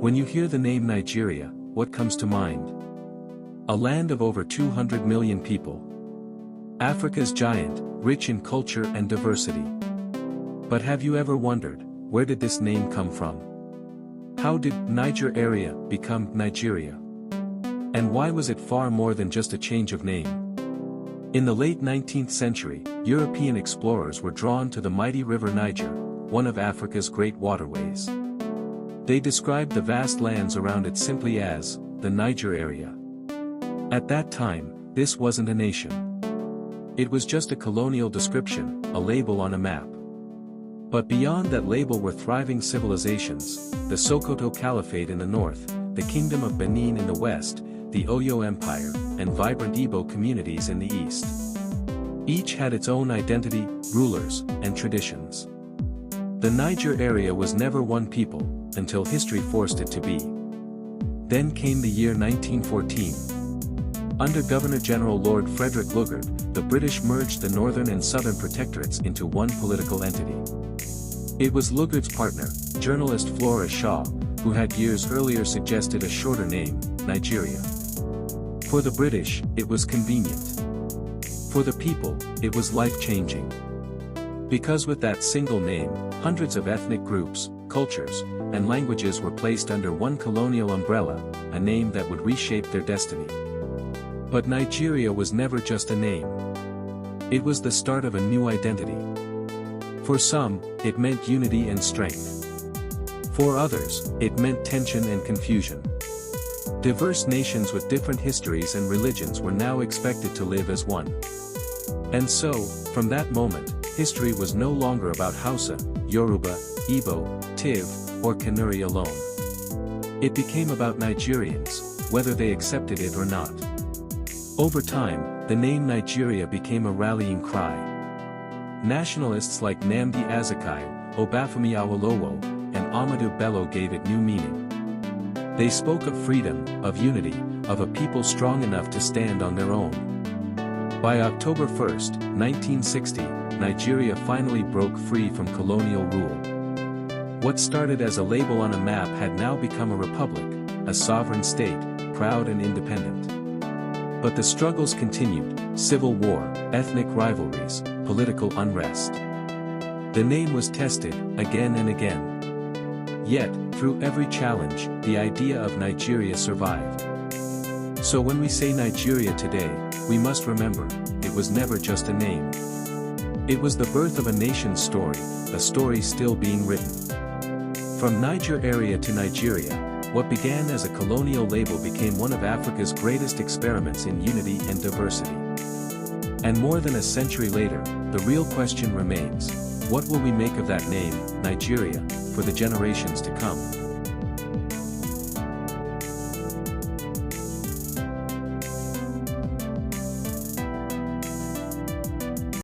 When you hear the name Nigeria, what comes to mind? A land of over 200 million people. Africa's giant, rich in culture and diversity. But have you ever wondered, where did this name come from? How did Niger area become Nigeria? And why was it far more than just a change of name? In the late 19th century, European explorers were drawn to the mighty river Niger, one of Africa's great waterways. They described the vast lands around it simply as, the Niger area. At that time, this wasn't a nation. It was just a colonial description, a label on a map. But beyond that label were thriving civilizations, the Sokoto Caliphate in the north, the Kingdom of Benin in the west, the Oyo Empire, and vibrant Igbo communities in the east. Each had its own identity, rulers, and traditions. The Niger area was never one people, until history forced it to be. Then came the year 1914. Under Governor-General Lord Frederick Lugard, the British merged the northern and southern protectorates into one political entity. It was Lugard's partner, journalist Flora Shaw, who had years earlier suggested a shorter name, Nigeria. For the British, it was convenient. For the people, it was life-changing. Because with that single name, hundreds of ethnic groups, cultures, and languages were placed under one colonial umbrella, a name that would reshape their destiny. But Nigeria was never just a name. It was the start of a new identity. For some, it meant unity and strength. For others, it meant tension and confusion. Diverse nations with different histories and religions were now expected to live as one. And so, from that moment, history was no longer about Hausa, Yoruba, Igbo, Tiv, or Kanuri alone. It became about Nigerians, whether they accepted it or not. Over time, the name Nigeria became a rallying cry. Nationalists like Nnamdi Azikiwe, Obafemi Awolowo, and Ahmadu Bello gave it new meaning. They spoke of freedom, of unity, of a people strong enough to stand on their own. By October 1, 1960, Nigeria finally broke free from colonial rule. What started as a label on a map had now become a republic, a sovereign state, proud and independent. But the struggles continued: civil war, ethnic rivalries, political unrest. The name was tested, again and again. Yet, through every challenge, the idea of Nigeria survived. So when we say Nigeria today, we must remember, it was never just a name. It was the birth of a nation's story, a story still being written. From Niger area to Nigeria, what began as a colonial label became one of Africa's greatest experiments in unity and diversity. And more than a century later, the real question remains: what will we make of that name, Nigeria, for the generations to come?